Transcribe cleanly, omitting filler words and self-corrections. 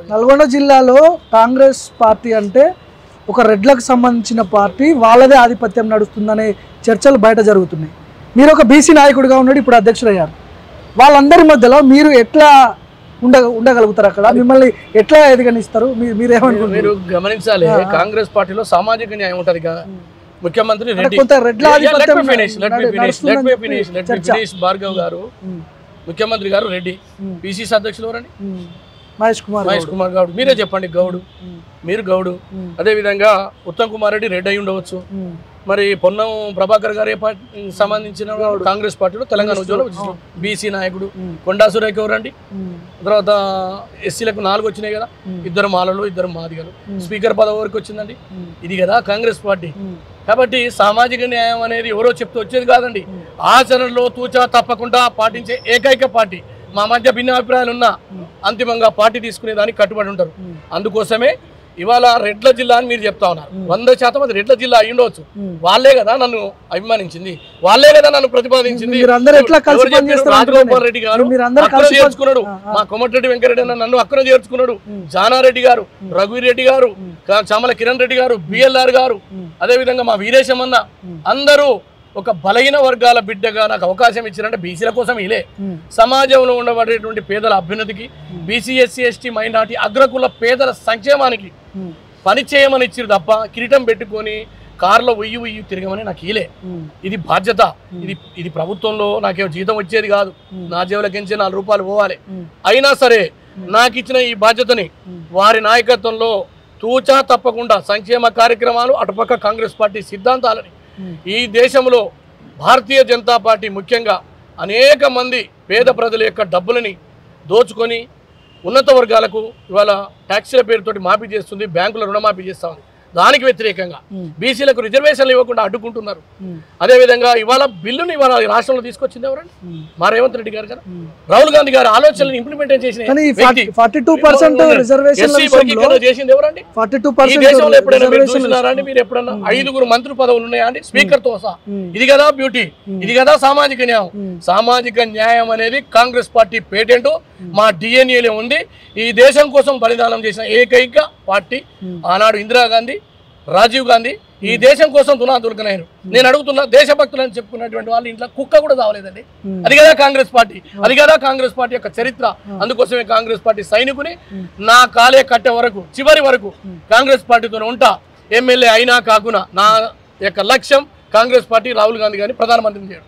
నల్గొండ జిల్లాలో కాంగ్రెస్ పార్టీ అంటే ఒక రెడ్లకు సంబంధించిన పార్టీ, వాళ్ళదే ఆధిపత్యం నడుస్తుందనే చర్చలు బయట జరుగుతున్నాయి. మీరు ఒక బీసీ నాయకుడిగా ఉన్నాడు, ఇప్పుడు అధ్యక్షుడు అయ్యారు. వాళ్ళందరి మధ్యలో మీరు ఎట్లా ఉండగలుగుతారు? అక్కడ మిమ్మల్ని ఎట్లా ఎదిగనిస్తారు? మీరేమనుకుంటారు? మీరు గమనించాలి, కాంగ్రెస్ పార్టీలో సామాజిక న్యాయం ఉంటది కదా. ముఖ్యమంత్రి భార్గవ్ గారు, ముఖ్యమంత్రి గారు రెడ్డి, పిసిసి అధ్యక్షులు ఎవరండి? మహేష్ కుమార్ గౌడ్. మీరే చెప్పండి, గౌడు, మీరు గౌడు. అదే విధంగా ఉత్తమ్ కుమార్ రెడ్డి రెడ్డి అయి ఉండవచ్చు. మరి పొన్నం ప్రభాకర్ గారు ఏ పార్టీ సంబంధించిన కాంగ్రెస్ పార్టీలో తెలంగాణ ఉద్యోగంలో బీసీ నాయకుడు. కొండా సురేఖ ఎవరండి? తర్వాత ఎస్సీలకు 4 వచ్చినాయి కదా, 2 మాలలు 2 మాదిగలు. స్పీకర్ పదవి వరకు వచ్చిందండి. ఇది కదా కాంగ్రెస్ పార్టీ. కాబట్టి సామాజిక న్యాయం అనేది ఎవరో చెప్తూ వచ్చేది కాదండి, ఆచరణలో తూచా తప్పకుండా పాటించే ఏకైక పార్టీ. మా మధ్య భిన్న అభిప్రాయాలు ఉన్నా అంతిమంగా పార్టీ తీసుకునే దానికి కట్టుబడి ఉంటారు. అందుకోసమే ఇవాళ రెడ్ల జిల్లా అని మీరు చెప్తా ఉన్నారు. 100% అది రెడ్ల జిల్లా అయి ఉండవచ్చు. వాళ్ళే కదా నన్ను అభిమానించింది, వాళ్ళే కదా నన్ను ప్రతిపాదించింది. రాజగోపాల్ రెడ్డి గారు అక్కడ చేర్చుకున్నాడు, మా కోమటిరెడ్డి వెంకరెడ్డి నన్ను అక్కడ చేర్చుకున్నాడు, జానారెడ్డి గారు, రఘువీరెడ్డి గారు, చామల కిరణ్ రెడ్డి గారు, బిఎల్ఆర్ గారు, అదే విధంగా మా వీరేశమన్న, అందరూ ఒక బలహీన వర్గాల బిడ్డగా నాకు అవకాశం ఇచ్చారంటే బీసీల కోసం ఇలే. సమాజంలో ఉండబడేటువంటి పేదల అభ్యున్నతికి, బీసీ ఎస్సీ ఎస్టీ మైనార్టీ అగ్రకుల పేదల సంక్షేమానికి పని చేయమని ఇచ్చిరు తప్ప కిరీటం పెట్టుకొని కారులో ఉయ్యి తిరగమని నాకు ఇలే. ఇది బాధ్యత. ఇది ప్రభుత్వంలో నాకేమో జీతం వచ్చేది కాదు, నా జేబులకించి 4 రూపాయలు పోవాలి. అయినా సరే నాకు ఇచ్చిన ఈ బాధ్యతని వారి నాయకత్వంలో తూచా తప్పకుండా సంక్షేమ కార్యక్రమాలు, అటుపక్క కాంగ్రెస్ పార్టీ సిద్ధాంతాలని, ఈ దేశంలో భారతీయ జనతా పార్టీ ముఖ్యంగా అనేక మంది పేద ప్రజల యొక్క డబ్బులని దోచుకొని ఉన్నత వర్గాలకు ఇవాళ ట్యాక్సీల పేరుతోటి మాఫీ చేస్తుంది, బ్యాంకుల రుణమాఫీ చేస్తా ఉంది. దానికి వ్యతిరేకంగా బీసీలకు రిజర్వేషన్లు ఇవ్వకుండా అడ్డుకుంటున్నారు. అదేవిధంగా ఇవాళ బిల్లుని ఇవాళ రాష్ట్రంలో తీసుకొచ్చింది ఎవరండి? మా రేవంత్ రెడ్డి గారు కదా. రాహుల్ గాంధీ గారు ఆలోచనలు ఇంప్లిమెంట్ చేసింది ఎవరండి? ఈ దేశంలో ఎప్పుడైనా మీరు చూసినారా అండి? మీరు ఎప్పుడన్నా 5 మంత్రి పదవులు ఉన్నాయా అండి, స్పీకర్ తో సహా? ఇది కదా బ్యూటీ, ఇది కదా సామాజిక న్యాయం. సామాజిక న్యాయం అనేది కాంగ్రెస్ పార్టీ పేటెంట్, మా డిఎన్ఏలో ఉంది. ఈ దేశం కోసం బలిదానం చేసిన ఏకైక పార్టీ ఆనాడు ఇందిరాగాంధీ, రాజీవ్ గాంధీ ఈ దేశం కోసం దునాదులకనైన. నేను అడుగుతున్నా, దేశభక్తులని చెప్పుకున్నటువంటి వాళ్ళు ఇంట్లో కుక్క కూడా తావలేదండి. అది కదా కాంగ్రెస్ పార్టీ, అది కదా కాంగ్రెస్ పార్టీ యొక్క చరిత్ర. అందుకోసమే కాంగ్రెస్ పార్టీ సైనికుని నా కాలే కట్టే వరకు, చివరి వరకు కాంగ్రెస్ పార్టీతో ఉంటా. ఎమ్మెల్యే అయినా కాకున్నా నా యొక్క లక్ష్యం కాంగ్రెస్ పార్టీ రాహుల్ గాంధీ గారిని ప్రధానమంత్రిని చేయడం.